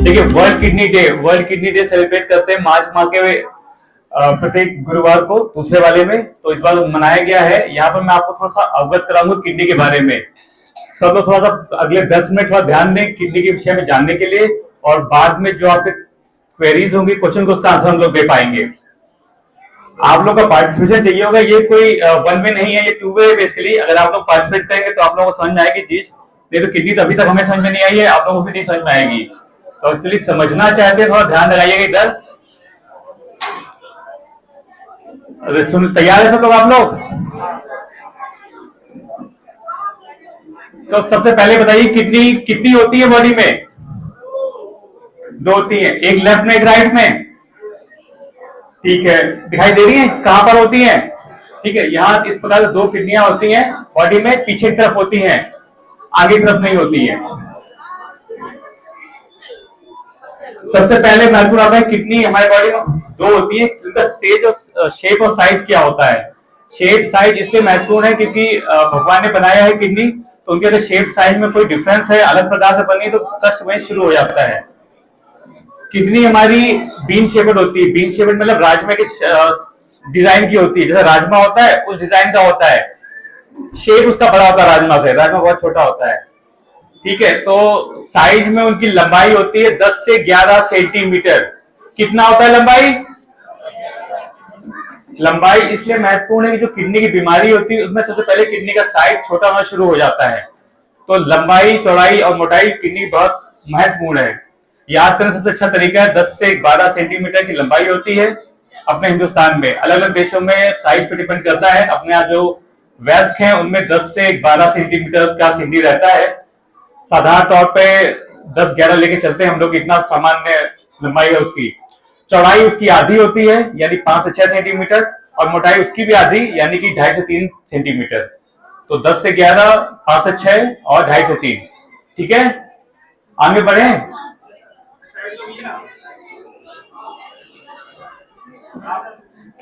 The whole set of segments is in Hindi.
देखिए, वर्ल्ड किडनी डे सेलिब्रेट करते हैं मार्च माह के प्रत्येक गुरुवार को दूसरे वाले में। तो इस बार मनाया गया है। यहाँ पर मैं आपको थोड़ा सा अवगत कराऊंगा किडनी के बारे में। सब लोग थोड़ा सा अगले 10 मिनट थोड़ा ध्यान दें किडनी के विषय में जानने के लिए, और बाद में जो आपके क्वेरीज होंगी, क्वेश्चन को उसका आंसर हम लोग दे पाएंगे। आप लोग का पार्टिसिपेशन चाहिए होगा। ये कोई वन वे नहीं है, ये टू वे है बेसिकली। अगर आप लोग पार्टिसिपेट करेंगे तो आप लोगों को समझ में आएगी चीज। नहीं तो किडनी तो अभी तक हमें समझ में नहीं आई है, आप लोगों को भी नहीं समझ में आएगी। तो एक्चुअली समझना चाहते हैं, थोड़ा ध्यान लगाइएगा इधर। अरे सुन, तैयार है सब लोग आप लोग? तो सबसे पहले बताइए, किडनी कितनी होती है बॉडी में? दो होती है, एक लेफ्ट में एक राइट में। ठीक है, दिखाई दे रही है कहां पर होती है? ठीक है, यहाँ इस प्रकार से दो किडनियां होती हैं बॉडी में, पीछे की तरफ होती हैं, आगे की तरफ नहीं होती है। सबसे पहले महत्वपूर्ण आता है किडनी हमारे बॉडी में दो होती है, उनका शेप और साइज क्या होता है। शेप साइज इसलिए महत्वपूर्ण है क्योंकि भगवान ने बनाया है किडनी, तो उनके अगर शेप साइज में कोई डिफरेंस है, अलग प्रकार से बनी, तो कष्ट वहीं शुरू हो जाता है। किडनी हमारी बीन शेपेड होती है। बीन शेपेड मतलब राजमा की डिजाइन की होती है, जैसे राजमा होता है उस डिजाइन का होता है। शेप उसका बड़ा होता है राजमा से, राजमा बहुत छोटा होता है। ठीक है, तो साइज में उनकी लंबाई होती है 10 से 11 सेंटीमीटर। कितना होता है लंबाई? लंबाई इसलिए महत्वपूर्ण है कि जो किडनी की बीमारी होती है उसमें सबसे पहले किडनी का साइज छोटा होना शुरू हो जाता है। तो लंबाई, चौड़ाई और मोटाई किडनी बहुत महत्वपूर्ण है। याद करने सबसे अच्छा तरीका है, 10 से 12 सेंटीमीटर की लंबाई होती है अपने हिंदुस्तान में। अलग अलग देशों में साइज पे डिपेंड करता है। अपने यहाँ जो वयस्क हैं उनमें 10 से 12 सेंटीमीटर का किडनी रहता है। साधारण तौर पे 10-11 लेके चलते हैं हम लोग, इतना सामान्य लंबाई है उसकी। चौड़ाई उसकी आधी होती है, यानी 5 से 6 सेंटीमीटर, और मोटाई उसकी भी आधी, यानी कि 2.5 से 3 सेंटीमीटर। तो 10 से 11, 5 से 6 और 2.5 से 3। ठीक है, आगे बढ़े।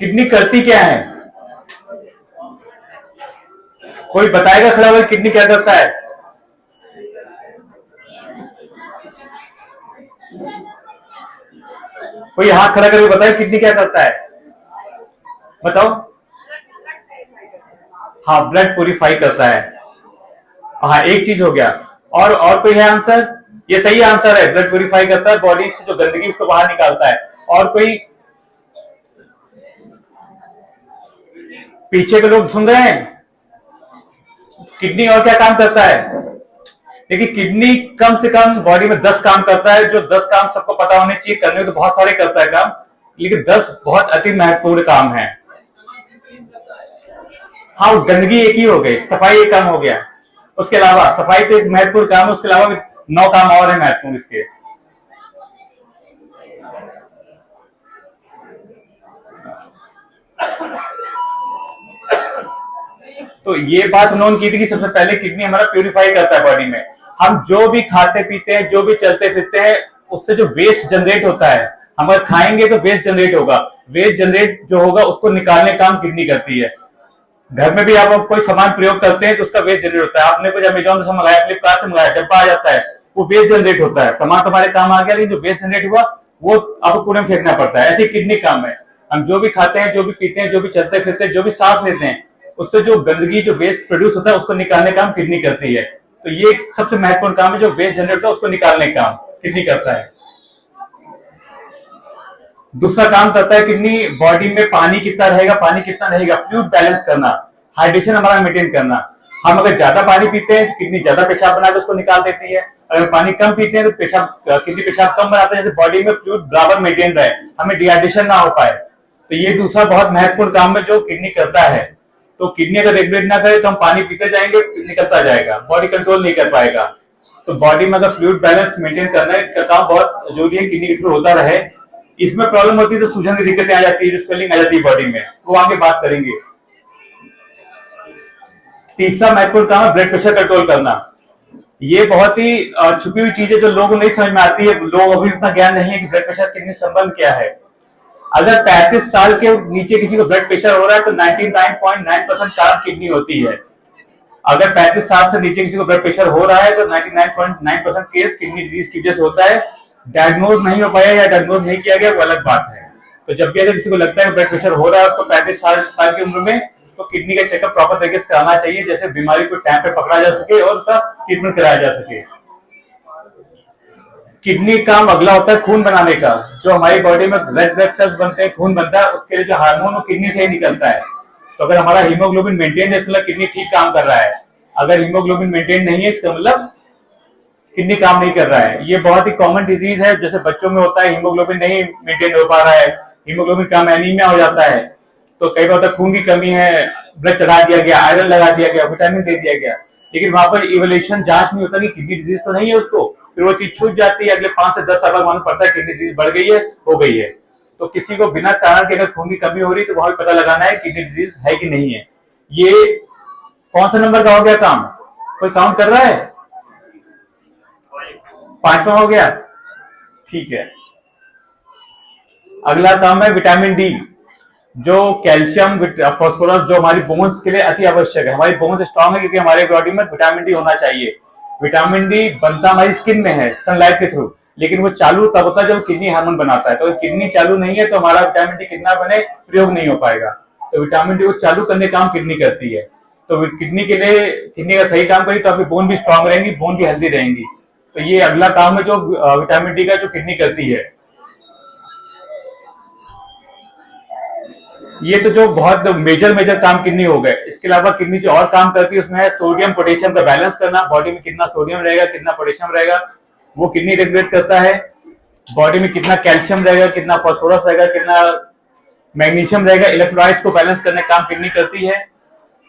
किडनी करती क्या है? कोई बताएगा खड़ा हुआ किडनी क्या करता है? कोई हाथ खड़ा करके बताए किडनी क्या करता है? बताओ। हाँ, ब्लड प्यूरिफाई करता है। हाँ, एक चीज हो गया। और कोई है आंसर? ये सही आंसर है, ब्लड प्यूरिफाई करता है, बॉडी से जो गंदगी उसको बाहर निकालता है। और कोई पीछे के लोग सुन रहे हैं? किडनी और क्या काम करता है? देखिए, किडनी कम से कम बॉडी में 10 काम करता है। जो 10 काम सबको पता होने चाहिए, करने तो बहुत सारे करता है काम, लेकिन 10 बहुत अति महत्वपूर्ण काम है। हाँ, गंदगी एक ही हो गई, सफाई एक काम हो गया। उसके अलावा सफाई तो एक महत्वपूर्ण काम है, उसके अलावा भी 9 काम और है महत्वपूर्ण इसके। तो ये बात नोन की थी कि सबसे पहले किडनी हमारा प्यूरिफाई करता है बॉडी में। हम जो भी खाते पीते हैं, जो भी चलते फिरते हैं, उससे जो वेस्ट जनरेट होता है, हम अगर खाएंगे तो वेस्ट जनरेट होगा। वेस्ट जनरेट जो होगा उसको निकालने का काम किडनी करती है। घर में भी आप कोई सामान प्रयोग करते हैं तो उसका वेस्ट जनरेट होता है। आपने कुछ अमेजोन से मंगाया, फ्लिपकार्ट से मंगाया, डब्बा आ जाता है, वो वेस्ट जनरेट होता है। सामान तुम्हारे काम आ गया, लेकिन जो वेस्ट जनरेट हुआ वो आपको कूड़े में फेंकना पड़ता है। ऐसे किडनी काम है। हम जो भी खाते हैं, जो भी पीते हैं, जो भी चलते फिरते हैं, जो भी सांस लेते हैं, उससे जो गंदगी, जो वेस्ट प्रोड्यूस होता है, उसको निकालने का काम किडनी करती है। तो ये सबसे महत्वपूर्ण काम है, जो वेस्ट जनरेट होता है उसको निकालने का काम किडनी करता है। दूसरा काम करता है किडनी, बॉडी में पानी कितना रहेगा, पानी कितना रहेगा, फ्लूइड बैलेंस करना, हाइड्रेशन हमारा मेंटेन करना। हम अगर ज्यादा पानी पीते हैं तो किडनी ज्यादा पेशाब बनाकर उसको निकाल देती है। अगर पानी कम पीते हैं तो किडनी पेशाब कम बनाता है, जैसे बॉडी में फ्लूइड बराबर मेंटेन रहे, हमें डिहाइड्रेशन ना हो पाए। तो ये दूसरा बहुत महत्वपूर्ण काम है जो किडनी करता है। तो किडनी अगर रेगुलेट ना करे तो हम पानी पीते जाएंगे, निकलता जाएगा, बॉडी कंट्रोल नहीं कर पाएगा। तो बॉडी में अगर फ्लूइड बैलेंस मेंटेन करने का काम बहुत जरूरी है, किडनी के थ्रू होता रहे। इसमें प्रॉब्लम होती है तो सूजन की दिक्कतें आ जाती है, जो स्वेलिंग आ जाती है बॉडी में, वो आगे बात करेंगे। तीसरा महत्वपूर्ण काम है ब्लड प्रेशर कंट्रोल करना। ये बहुत ही छुपी हुई चीज है जो लोगों को नहीं समझ में आती है। लोग अभी इतना ज्ञान नहीं है कि ब्लड प्रेशर किडनी संबंध क्या है। अगर 35 साल के नीचे किसी को ब्लड प्रेशर हो रहा है तो 99.9% कारण किडनी होती है। अगर 35 साल से नीचे किसी को ब्लड प्रेशर हो रहा है तो 99.9% केस किडनी डिजीज की वजह से होता है। डायग्नोज नहीं हो पाया या डायग्नोज नहीं किया गया वो अलग बात है। तो जब भी अगर किसी को लगता है ब्लड प्रेशर हो रहा है उसको 35 साल की उम्र में, तो किडनी का चेकअप प्रॉपर तरीके से कराना चाहिए, जैसे बीमारी को टाइम पे पकड़ा जा सके और उसका ट्रीटमेंट कराया जा सके। किडनी काम अगला होता है खून बनाने का। जो हमारी बॉडी में रेड ब्लड सेल्स बनते हैं, खून बनता है, उसके लिए जो हार्मोन वो किडनी से ही निकलता है। तो अगर हमारा हीमोग्लोबिन मेंटेन है, इसका मतलब किडनी ठीक काम कर रहा है। अगर हीमोग्लोबिन मेंटेन नहीं है, इसका मतलब किडनी काम नहीं कर रहा है। ये बहुत ही कॉमन डिजीज है, जैसे बच्चों में होता है, हीमोग्लोबिन नहीं मेंटेन हो पा रहा है, हीमोग्लोबिन कम, एनीमिया हो जाता है। तो कई बार खून की कमी है, ब्लड चढ़ा दिया गया, आयरन लगा दिया गया, विटामिन दे दिया गया, लेकिन वहां पर इवोल्यूशन जांच नहीं होता कि किडनी डिजीज तो नहीं है उसको, फिर वो चीज छूट जाती है। अगले 5 से 10 साल बाद मालूम पड़ता है किडनी डिजीज बढ़ गई है, हो गई है। तो किसी को बिना कारण के अगर खून की कमी हो रही तो वहां पता लगाना है किडनी डिजीज है कि नहीं है। ये कौन सा नंबर का हो गया काम? कोई काउंट कर रहा है? 5वां हो गया, ठीक है। अगला काम है विटामिन डी, जो कैल्शियम फास्फोरस जो हमारी बोन्स के लिए अति आवश्यक है। हमारी बोन्स स्ट्रांग है क्योंकि हमारे बॉडी में विटामिन डी होना चाहिए। विटामिन डी बनता हमारी स्किन में है सनलाइट के थ्रू, लेकिन वो चालू तब होता है जब किडनी हार्मोन बनाता है। तो किडनी चालू नहीं है तो हमारा विटामिन डी कितना बने प्रयोग नहीं हो पाएगा। तो विटामिन डी को चालू करने का काम किडनी करती है। तो किडनी के लिए, किडनी का सही काम करेगी तो आपकी बोन भी स्ट्रांग रहेंगी, बोन भी हेल्दी रहेंगी। तो ये अगला काम है जो विटामिन डी का जो किडनी करती है। ये तो जो बहुत मेजर काम किडनी हो गए। इसके अलावा किडनी जो और काम करती है उसमें है सोडियम पोटेशियम का बैलेंस करना। बॉडी में कितना सोडियम रहेगा, कितना पोटेशियम रहेगा, वो किडनी रेगुलेट करता है। बॉडी में कितना कैल्शियम रहेगा, कितना फास्फोरस रहेगा, कितना मैग्नीशियम रहेगा, इलेक्ट्रोलाइट्स को बैलेंस करने का काम किडनी करती है।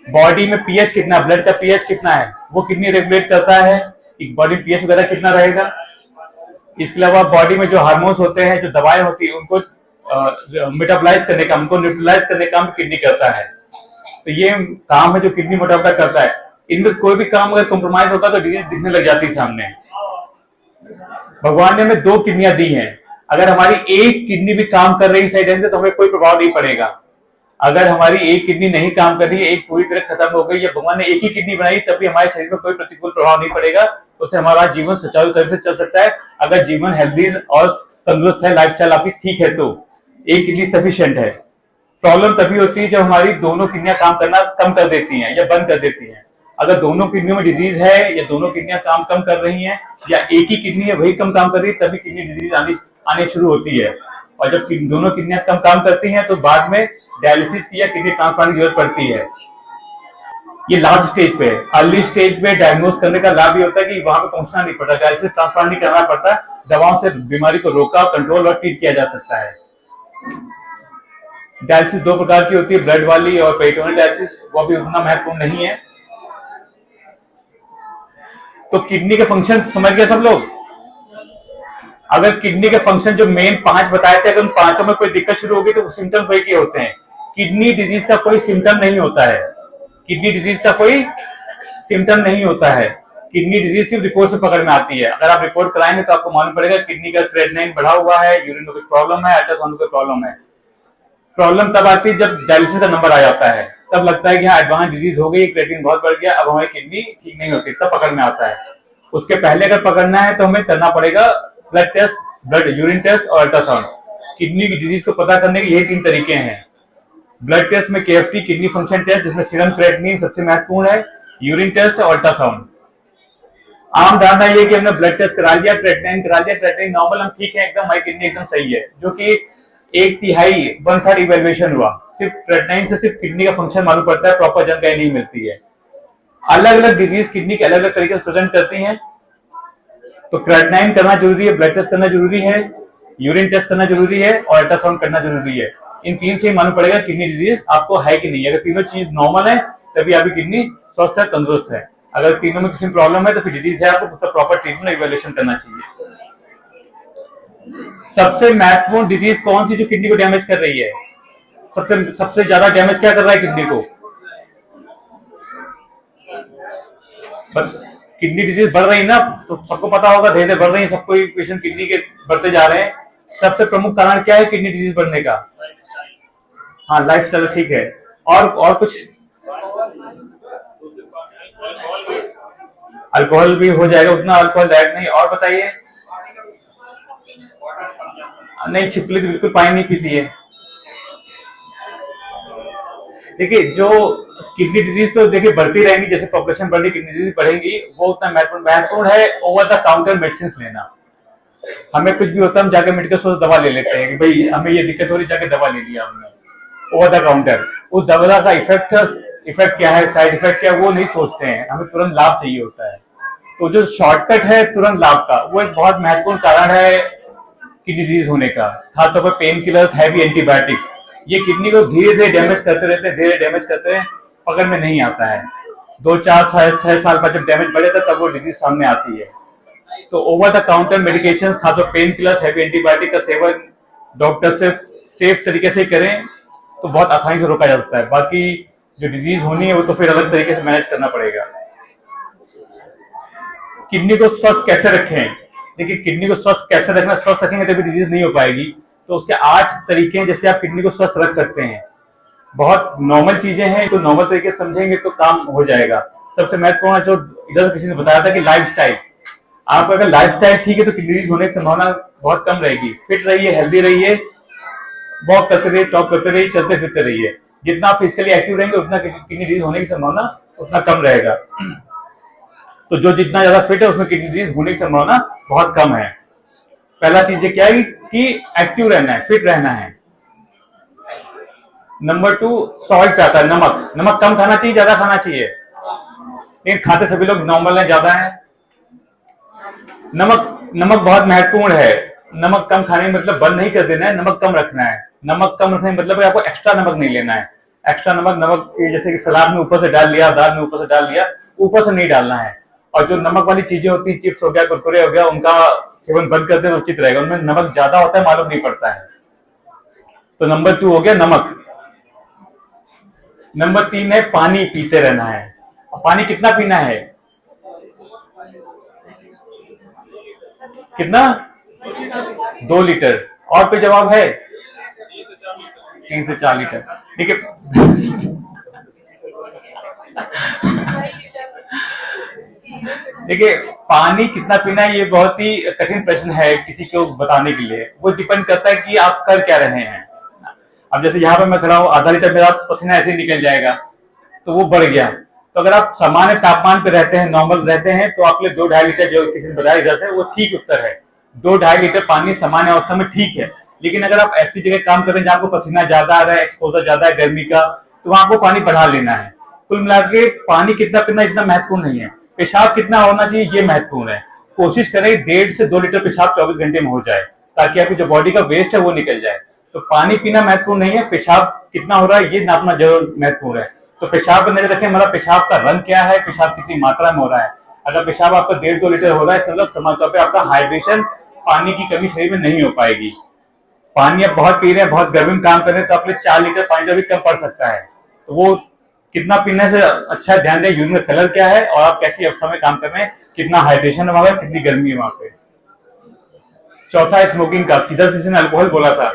बॉडी में पीएच कितना, ब्लड का पीएच कितना है, वो किडनी रेगुलेट करता है कि बॉडी पीएच वगैरह कितना रहेगा। इसके अलावा बॉडी में जो हार्मोन्स होते हैं, जो दवाएं होती है, उनको मेटाबोलाइज करने का, उनको न्यूट्रलाइज करने का काम किडनी करता है। तो ये काम है जो किडनी मोटापा करता है। इनमें कोई भी काम अगर कॉम्प्रोमाइज होता है तो डिजीज दिखने लग जाती है सामने। भगवान ने हमें 2 किडनियां दी हैं। अगर हमारी एक किडनी भी काम कर रही सही ढंग से तो हमें कोई प्रभाव नहीं पड़ेगा। अगर हमारी एक किडनी नहीं काम कर रही है, एक पूरी तरह खत्म हो गई, या भगवान ने एक ही किडनी बनाई, तब भी हमारे शरीर में कोई प्रतिकूल प्रभाव नहीं पड़ेगा। उससे हमारा जीवन सुचारू तरह से चल सकता है। अगर जीवन हेल्दी और तंदुरुस्त है, लाइफस्टाइल आपकी ठीक है, तो एक किडनी सफिशिएंट है। प्रॉब्लम तभी होती है जब हमारी दोनों किडनियां काम करना कम कर देती हैं या बंद कर देती हैं। अगर दोनों किडनियों में डिजीज है, या दोनों किडनियां काम कम कर रही हैं, या एक ही किडनी है वही कम काम कर रही है, तभी किडनी डिजीज आने शुरू होती है। और जब दोनों किडनियां कम काम करती हैं तो बाद में डायलिसिस की या किडनी ट्रांसप्लांट की जरूरत पड़ती है। ये लास्ट स्टेज पे है। अर्ली स्टेज पे डायग्नोज करने का लाभ ये होता है कि वहां पे पहुंचना नहीं पड़ता, डायलिसिस ट्रांसप्लांट नहीं करना पड़ता, दवाओं से बीमारी को रोका, कंट्रोल और ट्रीट किया जा सकता है। डायलिसिस 2 प्रकार की होती है, ब्लड वाली और पेरिटोनियल डायलिसिस, वो भी उतना महत्वपूर्ण नहीं है। तो किडनी के फंक्शन समझ गए सब लोग? अगर किडनी के फंक्शन जो मेन 5 बताए थे, अगर उन 5 में कोई दिक्कत शुरू होगी तो सिम्टम्स वही के होते हैं। किडनी डिजीज का कोई सिम्टम नहीं होता है। किडनी डिजीज का कोई सिम्टम नहीं होता है। किडनी डिजीज सिर्फ रिपोर्ट से पकड़ में आती है। अगर आप रिपोर्ट कराएंगे तो आपको मालूम पड़ेगा किडनी का क्रेटिनिन बढ़ा हुआ है, यूरिन में कुछ प्रॉब्लम है, अल्ट्रासाउंड में कोई प्रॉब्लम है। प्रॉब्लम तब आती है जब डायलिसिस का नंबर आ जाता है, तब लगता है कि हाँ एडवांस डिजीज हो गई, क्रेटिनिन बहुत बढ़ गया, अब हमारी किडनी ठीक नहीं होती, तब पकड़ में आता है। उसके पहले अगर पकड़ना है तो हमें करना पड़ेगा blood test, blood urine test और अल्ट्रासाउंड। किडनी की डिजीज को पता करने के यही 3 तरीके हैं। ब्लड टेस्ट में केएफटी किडनी फंक्शन टेस्ट, जिसमें सीरम क्रेटिनिन सबसे महत्वपूर्ण है, यूरिन टेस्ट और अल्ट्रासाउंड। आम धारणा ये कि हमने ब्लड टेस्ट करा लिया, क्रेटिनिन करा लिया, क्रेटिनिन नॉर्मल, हम ठीक है एकदम, हमारी किडनी एकदम सही है, जो कि 1/3 1/3 इवेल्युएशन हुआ। सिर्फ क्रेटिनिन से सिर्फ किडनी का फंक्शन मालूम पड़ता है, प्रॉपर जानकारी नहीं मिलती है। अलग अलग डिजीज किडनी के अलग अलग तरीके से प्रेजेंट करती हैं। तो क्रेटिनिन करना जरूरी है, ब्लड टेस्ट करना जरूरी है, यूरिन टेस्ट करना जरूरी है और अल्ट्रासाउंड करना जरूरी है। इन 3 से ही मालूम पड़ेगा किडनी डिजीज आपको है कि नहीं। अगर तीनों चीज नॉर्मल है तभी आपकी किडनी स्वस्थ है, तंदुरुस्त है। अगर तीनों में किसी प्रॉब्लम है तो फिर डिजीज है, आपको उसका प्रॉपर ट्रीटमेंट इवैल्यूएशन करना चाहिए। सबसे महत्वपूर्ण डिजीज कौन सी जो किडनी को डैमेज कर रही है? सबसे सबसे ज्यादा डैमेज क्या कर रहा है किडनी को? किडनी डिजीज बढ़ रही है ना, तो सबको पता होगा, धीरे धीरे बढ़ रही है, सबको पेशेंट किडनी के बढ़ते जा रहे हैं। सबसे प्रमुख कारण क्या है किडनी डिजीज बढ़ने का? हाँ, लाइफस्टाइल, ठीक है। और कुछ? अल्कोहल भी हो जाएगा, उतना अल्कोहल डाइट नहीं। और बताइए। नहीं, छिपकली तो बिल्कुल पानी नहीं पीती है। देखिए, जो किडनी डिजीज तो देखिए बढ़ती रहेंगी, जैसे पॉपुलेशन बढ़ रही किडनी डिजीज बढ़ेंगी, वो उतना महत्वपूर्ण है ओवर द काउंटर मेडिसिन लेना। हमें कुछ भी होता है हम जाके मेडिकल स्टोर से दवा ले लेते हैं कि भाई हमें ये दिक्कत हो रही, जाके दवा ले लिया हमने ओवर द काउंटर। उस दवा का इफेक्ट क्या है, साइड इफेक्ट क्या है, वो नहीं सोचते हैं, हमें तुरंत लाभ चाहिए होता है। तो जो शॉर्टकट है तुरंत लाभ का, वो एक बहुत महत्वपूर्ण कारण है किडनी डिजीज होने का। खासतौर पर पेन किलर्स, हैवी एंटीबायोटिक्स, ये किडनी को धीरे धीरे डैमेज करते रहते हैं, धीरे डैमेज करते हैं, पकड़ में नहीं आता है। 2 4 6 साल बाद जब डैमेज बढ़े तब वो डिजीज सामने आती है। तो ओवर द काउंटर मेडिकेशन, खासतौर पेन किलर्स, हैवी एंटीबायोटिक का सेवन डॉक्टर से सेफ तरीके से करें तो बहुत आसानी से रोका जा सकता है। बाकी जो डिजीज होनी है वो तो फिर अलग तरीके से मैनेज करना पड़ेगा। किडनी को स्वस्थ कैसे रखें? देखिए, किडनी को स्वस्थ कैसे रखना, स्वस्थ रखेंगे तभी डिजीज नहीं हो पाएगी। तो उसके 8 तरीके हैं जैसे आप किडनी को स्वस्थ रख सकते हैं। बहुत नॉर्मल चीजें हैं, तो नॉर्मल तरीके से समझेंगे तो काम हो जाएगा। सबसे महत्वपूर्ण जो इधर किसी ने बताया था कि लाइफस्टाइल। आप अगर लाइफस्टाइल ठीक है तो किडनी डिजीज होने की संभावना बहुत कम रहेगी। फिट रहिए, हेल्दी रहिए, वॉक करते रहिए, टॉक करते रहिए, चलते फिरते रहिए। जितना आप फिजिकली एक्टिव रहेंगे उतना किडनी डिजीज होने की संभावना उतना कम रहेगा। तो जो जितना ज्यादा फिट है उसमें किडनी डिजीज होने की संभावना बहुत कम है। पहला चीज क्या है कि एक्टिव रहना है, फिट रहना है। नंबर 2, सॉल्ट आता है, नमक। नमक कम खाना चाहिए, ज्यादा खाना चाहिए? लेकिन खाते सभी लोग नॉर्मल है, ज्यादा है। नमक बहुत महत्वपूर्ण है। नमक कम खाने का मतलब बंद नहीं कर देना है, नमक कम रखना है। नमक कम रखने का मतलब है आपको एक्स्ट्रा नमक नहीं लेना है। एक्स्ट्रा नमक जैसे कि सलाद में ऊपर से डाल लिया, दाल में ऊपर से डाल लिया, ऊपर से नहीं डालना है। और जो नमक वाली चीजें होती है, चिप्स हो गया, कुरकुरे हो गया, उनका सेवन बंद कर दे तो उचित रहेगा। उनमें नमक ज्यादा होता है, मालूम नहीं पड़ता है। तो नंबर 2 हो गया नमक। नंबर 3 है पानी पीते रहना है। पानी कितना पीना है? कितना? 2 लीटर। और कोई जवाब है? 3 से 4 लीटर। ठीक है। देखिए, पानी कितना पीना है ये बहुत ही कठिन प्रश्न है किसी को बताने के लिए। वो डिपेंड करता है कि आप कर क्या रहे हैं। अब जैसे यहाँ पे मैं खड़ा हूँ, आधा लीटर मेरा पसीना ऐसे ही निकल जाएगा तो वो बढ़ गया। तो अगर आप सामान्य तापमान पे रहते हैं, नॉर्मल रहते हैं, तो आपके लिए 2-2.5 लीटर जो किसी ने बताया इधर से, वो ठीक उत्तर है। 2-2.5 लीटर पानी सामान्य अवस्था में ठीक है। लेकिन अगर आप ऐसी जगह काम कर रहे हैं जहाँ आपको पसीना ज्यादा आ रहा है, एक्सपोजर ज्यादा है गर्मी का, तो वहां आपको पानी बढ़ा लेना है। कुल मिला के पानी कितना पीना इतना महत्वपूर्ण नहीं है, पेशाब कितना होना चाहिए ये महत्वपूर्ण है। कोशिश करें 1.5 से 2 लीटर पेशाब 24 घंटे में हो जाए, ताकि आपकी जो बॉडी का वेस्ट है वो निकल जाए। तो पानी पीना महत्वपूर्ण नहीं है, पेशाब कितना हो रहा है ये नापना जरूर महत्वपूर्ण है। तो पेशाब पर नजर रखें, हमारा पेशाब का रंग क्या है, पेशाब कितनी मात्रा में हो रहा है। अगर पेशाब आपका 1.5-2 लीटर हो रहा है, मतलब समझ पे आपका हाइड्रेशन, पानी की कमी शरीर में नहीं हो पाएगी। पानी आप बहुत पी रहे हैं, बहुत गर्मी में काम कर रहे हैं, तो आपके 4 लीटर पानी का भी कम पड़ सकता है। तो वो कितना पीने से अच्छा ध्यान दें, यूरिन का कलर क्या है और आप कैसी अवस्था में काम कर रहे हैं, कितना हाइड्रेशन है वहां पर, कितनी गर्मी है वहां पे। चौथा, स्मोकिंग का। किधर से ने अल्कोहल बोला था?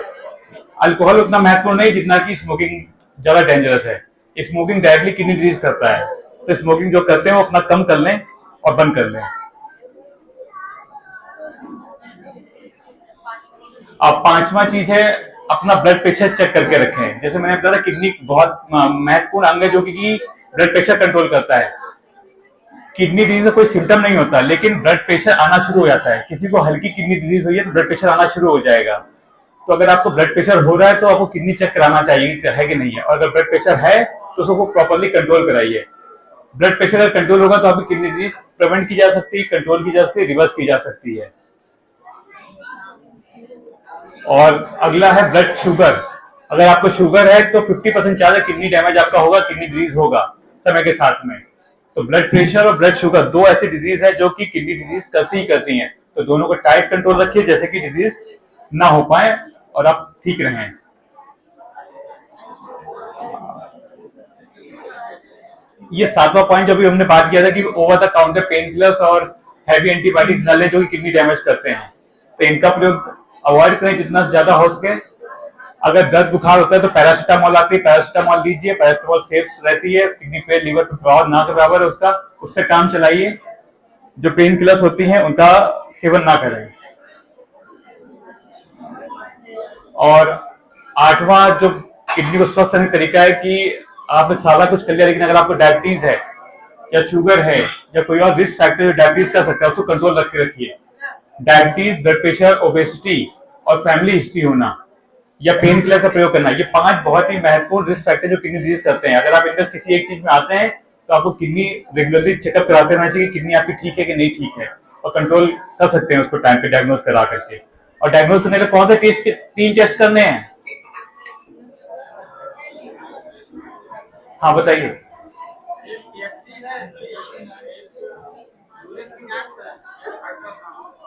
अल्कोहल उतना महत्वपूर्ण नहीं जितना कि स्मोकिंग ज्यादा डेंजरस है। स्मोकिंग डायरेक्टली किडनी डिजीज करता है। तो स्मोकिंग जो करते हैं वो अपना कम कर लें और बंद कर लें। अब 5वां चीज है, अपना ब्लड प्रेशर चेक करके रखें। जैसे मैंने बताया किडनी बहुत महत्वपूर्ण अंग है जो कि ब्लड प्रेशर कंट्रोल करता है। किडनी डिजीज का कोई सिम्टम नहीं होता, लेकिन ब्लड प्रेशर आना शुरू हो जाता है। किसी को हल्की किडनी डिजीज हुई है तो ब्लड प्रेशर आना शुरू हो जाएगा। तो अगर आपको ब्लड प्रेशर हो रहा है तो आपको किडनी चेक कराना चाहिए है कि नहीं है, और अगर ब्लड प्रेशर है तो उसको प्रॉपरली कंट्रोल कराइए। ब्लड प्रेशर अगर कंट्रोल होगा तो आपकी किडनी डिजीज प्रिवेंट की जा सकती है, कंट्रोल की जा सकती है, रिवर्स की जा सकती है। और अगला है ब्लड शुगर। अगर आपको शुगर है तो 50% ज्यादा किडनी डैमेज आपका होगा, किडनी डिजीज होगा समय के साथ में। तो ब्लड प्रेशर और ब्लड शुगर 2 ऐसी डिजीज है जो कि किडनी डिजीज करती हैं। तो दोनों को टाइट कंट्रोल रखिए जैसे कि डिजीज ना हो पाए और आप ठीक रहें। ये 7वां पॉइंट जो भी हमने बात किया था कि over the counter pain killers और हैवी एंटीबायोटिक्स डालें जो कि किडनी डैमेज करते हैं, तो इनका प्रयोग अवॉइड करें जितना ज्यादा हो सके। अगर दर्द बुखार होता है तो पैरासीटामोल आती है, पैरासीटामोल लीजिए। पैरासीटामोल सेफ रहती है, किडनी पे लीवर पे प्रभाव ना के बराबर है उसका, उससे काम चलाइए। जो पेन किलर्स होती हैं उनका सेवन ना करें। और आठवां जो किडनी को स्वस्थ रखने का तरीका है कि आपने सारा कुछ कर लिया, लेकिन अगर आपको डायबिटीज है या शुगर है या कोई और रिस्क फैक्टर जो डायबिटीज कर सकता है, उसको कंट्रोल रख के रखिए। डायबिटीज, ब्लड प्रेशर, ओबेसिटी और फैमिली हिस्ट्री होना या पेन किलर का प्रयोग करना, ये 5 बहुत ही महत्वपूर्ण रिस्क फैक्टर जो किडनी डिजीज करते हैं। अगर आप इनमें किसी एक चीज में आते हैं तो आपको किडनी रेगुलरली चेकअप कराते रहना चाहिए, किडनी आपकी ठीक है कि नहीं ठीक है, और कंट्रोल कर सकते हैं उसको टाइम पे डायग्नोज करा करके। और डायग्नोज करने के लिए कौन से टेस्ट, 3 टेस्ट करने हैं। हाँ बताइए।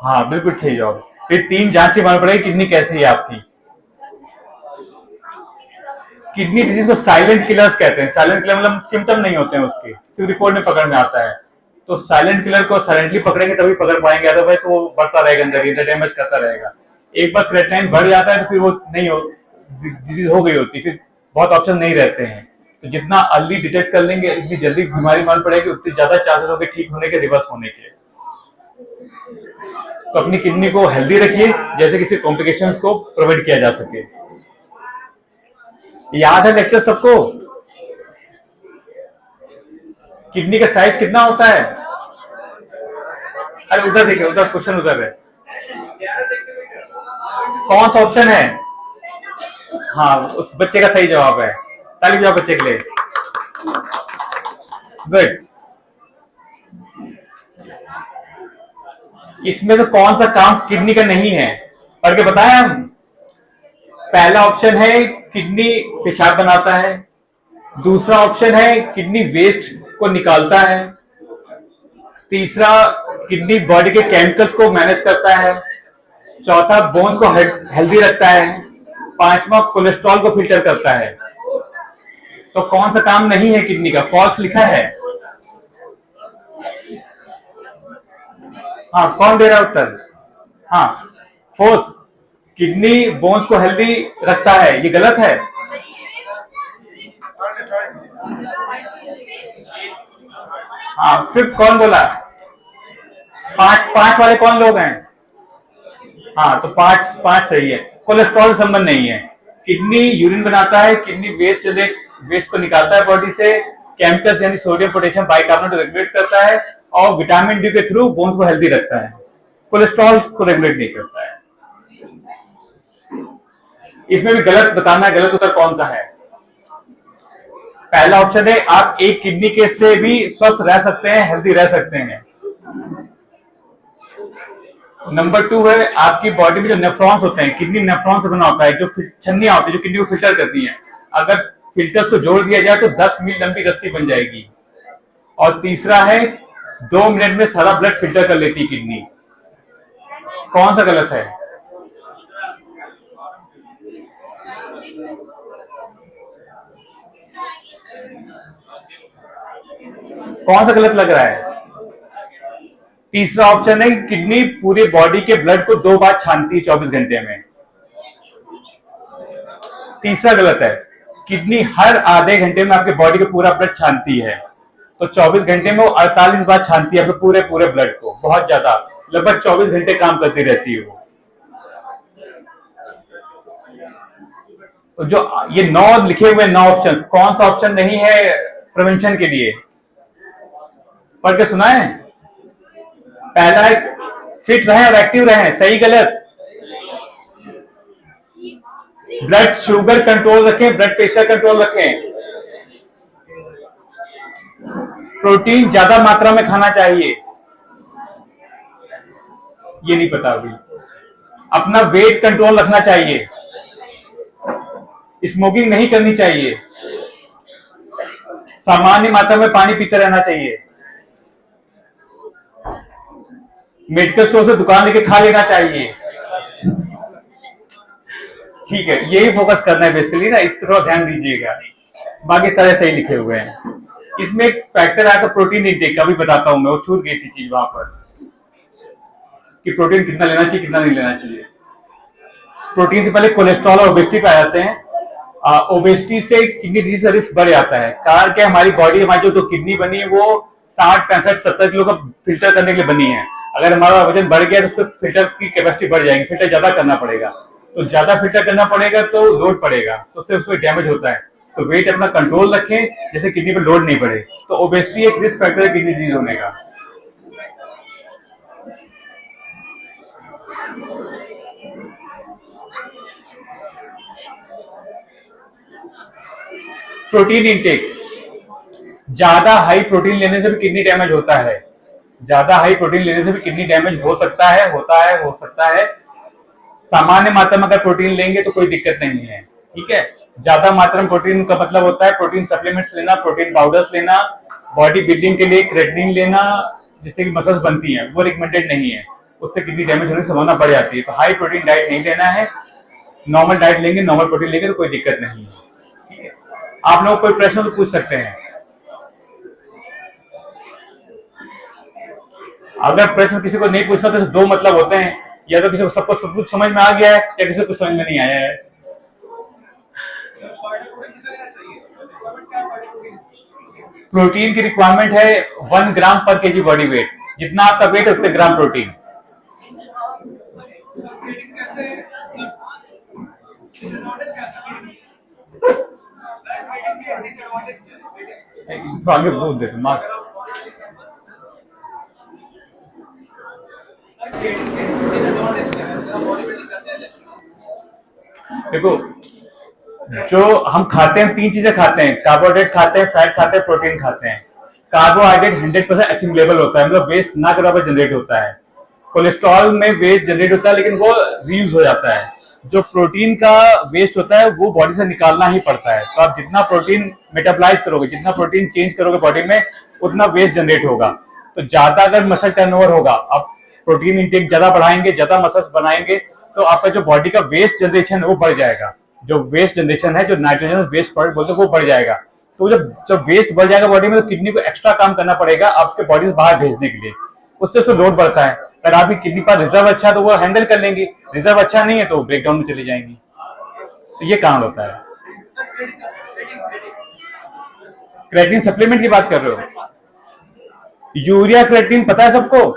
हाँ बिल्कुल सही जवाब। फिर 3 जांच से मालूम पड़ेगी किडनी कैसी है आपकी। किडनी डिजीज को साइलेंट किलर्स कहते हैं। साइलेंट किलर मतलब सिम्टम नहीं होते हैं उसके, सिर्फ रिपोर्ट में पकड़ में आता है। तो साइलेंट किलर को साइलेंटली पकड़ेंगे तभी पकड़ पाएंगे, अदरवाइज तो वो बढ़ता रहेगा अंदर डैमेज करता रहेगा। एक बार क्रेटनाइन बढ़ जाता है तो फिर वो नहीं हो, डिजीज हो गई होती, फिर बहुत ऑप्शन नहीं रहते हैं। तो जितना अर्ली डिटेक्ट कर लेंगे, इतनी जल्दी बीमारी मालूम पड़ेगी, उतनी ज्यादा चांसेस होंगे ठीक होने के, रिवर्स होने के। तो अपनी किडनी को हेल्दी रखिए, जैसे किसी कॉम्प्लिकेशंस को प्रिवेंट किया जा सके। याद है लेक्चर सबको? किडनी का साइज कितना होता है? अरे उधर देखिए, उधर क्वेश्चन उधर है। कौन सा ऑप्शन है? हाँ, उस बच्चे का सही जवाब है। ताली बजाओ बच्चे के लिए। गुड। इसमें तो कौन सा काम किडनी का नहीं है, पढ़ के बताएं हम। पहला ऑप्शन है किडनी पेशाब बनाता है, दूसरा ऑप्शन है किडनी वेस्ट को निकालता है, तीसरा किडनी बॉडी के केमिकल्स को मैनेज करता है, चौथा बोन्स को हेल्दी रखता है, पांचवा कोलेस्ट्रॉल को फिल्टर करता है। तो कौन सा काम नहीं है किडनी का? फॉल्स लिखा है। हाँ, कौन दे रहा है उत्तर? हाँ, फोर्थ, किडनी बोन्स को हेल्दी रखता है, ये गलत है। हाँ, फिफ्थ कौन बोला? पांच वाले कौन लोग हैं? हाँ, तो पांच सही है। कोलेस्ट्रॉल संबंध नहीं है। किडनी यूरिन बनाता है, किडनी वेस्ट को निकालता है बॉडी से, केमिकल्स यानी सोडियम पोटेशियम बाइकार्बोनेट रेगुलेट करता है, और विटामिन डी के थ्रू बोन्स को हेल्दी रखता है। कोलेस्ट्रॉल को रेगुलेट नहीं करता है। इसमें भी गलत बताना है, गलत उत्तर कौन सा है? पहला ऑप्शन है आप एक किडनी के से भी स्वस्थ रह सकते हैं, हेल्दी रह सकते हैं। नंबर 2 है आपकी बॉडी में जो नेफ्रॉन्स होते हैं, किडनी नेफ्रॉन से बना होता है, जो छन्नियां होती है जो किडनी को फिल्टर करती हैं, अगर फिल्टर्स को जोड़ दिया जाए तो 10 मील लंबी रस्सी बन जाएगी। और तीसरा है 2 मिनट में सारा ब्लड फिल्टर कर लेती है किडनी। कौन सा गलत है? कौन सा गलत लग रहा है? तीसरा ऑप्शन है किडनी पूरी बॉडी के ब्लड को 2 बार छानती है 24 घंटे में। तीसरा गलत है। किडनी हर आधे घंटे में आपके बॉडी का पूरा ब्लड छानती है, तो 24 घंटे में वो 48 बार छानती है आपके पूरे ब्लड को, बहुत ज्यादा, लगभग 24 घंटे काम करती रहती है वो। तो जो ये 9 लिखे हुए 9 ऑप्शन, कौन सा ऑप्शन नहीं है प्रिवेंशन के लिए? पढ़ के सुनाए। पहला है फिट रहें और एक्टिव रहें, सही गलत? ब्लड शुगर कंट्रोल रखें, ब्लड प्रेशर कंट्रोल रखें, प्रोटीन ज्यादा मात्रा में खाना चाहिए, ये नहीं पता अभी। अपना वेट कंट्रोल रखना चाहिए, स्मोकिंग नहीं करनी चाहिए, सामान्य मात्रा में पानी पीते रहना चाहिए, मेडिकल स्टोर से दुकान लेके खा लेना चाहिए। ठीक है, यही फोकस करना है बेसिकली ना, इस पर थोड़ा ध्यान दीजिएगा। बाकी सारे सही लिखे हुए हैं। इसमें एक फैक्टर आता है प्रोटीन इंटेक का, भी बताता हूं मैं, वो छूट गई थी चीज वहां पर, कि प्रोटीन कितना लेना चाहिए कितना नहीं लेना चाहिए। प्रोटीन से पहले कोलेस्ट्रॉल और ओबेसिटी पे आ जाते हैं। ओबेसिटी से किडनी डिजीज का रिस्क बढ़ जाता है। कारण क्या, हमारी बॉडी, हमारी जो किडनी बनी है वो 60, 65, 70 किलो का फिल्टर करने के लिए बनी है। अगर हमारा वजन बढ़ गया तो उसको फिल्टर की कैपेसिटी बढ़ जाएगी, फिल्टर ज्यादा करना पड़ेगा। तो ज्यादा फिल्टर करना पड़ेगा तो लोड पड़ेगा, तो उससे उसमें डैमेज होता है। तो वेट अपना कंट्रोल रखें, जैसे किडनी पे लोड नहीं पड़े। तो ओबेसिटी एक रिस्क फैक्टर है किडनी डिजीज होने का। प्रोटीन इंटेक, ज्यादा हाई प्रोटीन लेने से भी किडनी डैमेज होता है। ज्यादा हाई प्रोटीन लेने से भी किडनी डैमेज हो सकता है, होता है, हो सकता है। सामान्य मात्रा में अगर प्रोटीन लेंगे तो कोई दिक्कत नहीं है, ठीक है। ज्यादा मात्रा में प्रोटीन का मतलब होता है प्रोटीन सप्लीमेंट्स लेना, प्रोटीन पाउडर्स लेना, बॉडी बिल्डिंग के लिए क्रेटिनिन लेना, जिससे कि मसल्स बनती हैं, वो रिकमेंडेड नहीं है। उससे किडनी डैमेज होने की संभावना बढ़ जाती है। तो हाई प्रोटीन डाइट नहीं लेना है, नॉर्मल डाइट लेंगे, नॉर्मल प्रोटीन लेंगे तो कोई दिक्कत नहीं है, ठीक है। आप लोग कोई प्रश्न तो पूछ सकते हैं। अगर प्रश्न किसी को नहीं पूछना तो दो मतलब होते हैं, या तो किसी को सबको सब कुछ समझ में आ गया है या किसी को समझ में नहीं आया है। प्रोटीन की रिक्वायरमेंट है 1 ग्राम पर केजी बॉडी वेट। जितना आपका वेट है उतने ग्राम प्रोटीन। आगे बोल दे मास्क। देखो, जो हम खाते हैं, 3 चीजें खाते हैं, कार्बोहाइड्रेट खाते हैं, फैट खाते हैं, प्रोटीन खाते हैं। कार्बोहाइड्रेट 100% एसिमुलेबल होता है, मतलब वेस्ट ना के बराबर जनरेट होता है। कोलेस्ट्रॉल में वेस्ट जनरेट होता है लेकिन वो रीयूज हो जाता है। जो प्रोटीन का वेस्ट होता है वो बॉडी से निकालना ही पड़ता है। तो आप जितना प्रोटीन मेटाबलाइज करोगे, जितना प्रोटीन चेंज करोगे बॉडी में, उतना वेस्ट जनरेट होगा। तो ज्यादा अगर मसल टर्नओवर होगा, आप प्रोटीन इंटेक ज्यादा बढ़ाएंगे, ज्यादा मसल्स बनाएंगे, तो आपका जो बॉडी का वेस्ट जनरेशन है वो बढ़ जाएगा। जो वेस्ट जनरेशन है, जो नाइट्रोजन वेस्ट बोलते हैं, वो बढ़ जाएगा। तो जब वेस्ट बढ़ जाएगा बॉडी में, तो किडनी को एक्स्ट्रा काम करना पड़ेगा आपके बॉडी से बाहर भेजने के लिए। उससे उसको लोड बढ़ता है। अगर आपकी किडनी पर रिजर्व अच्छा है तो वो हैंडल कर लेंगी, रिजर्व अच्छा नहीं है तो ब्रेकडाउन में चली जाएंगी। तो ये कारण होता है। क्रेटिन सप्लीमेंट की बात कर रहे हो? यूरिया क्रेटिन पता है सबको?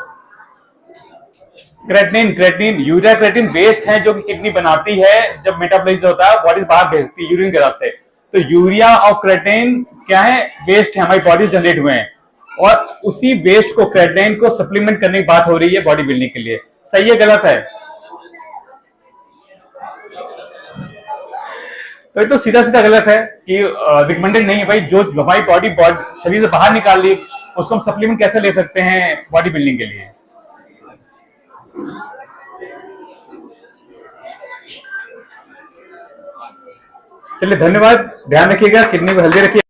Creatine creatine urea creatine waste है जो कि किडनी बनाती है, जब मेटाबॉलिज्म होता है बॉडी बाहर भेजती है यूरिन के रास्ते। तो यूरिया और क्रेटिन क्या है? वेस्ट है, हमारी बॉडी जनरेट हुए हैं। और उसी वेस्ट को, क्रेटिन को सप्लीमेंट करने की बात हो रही है बॉडी बिल्डिंग के लिए। सही है गलत है? तो ये तो सीधा सीधा गलत है कि रिकमेंडेड नहीं है भाई। जो हमारी बॉडी शरीर से बाहर निकाल ली, उसको हम सप्लीमेंट कैसे ले सकते हैं बॉडी बिल्डिंग के लिए? चलिए, धन्यवाद। ध्यान रखिएगा, किडनी को हेल्दी रखिए।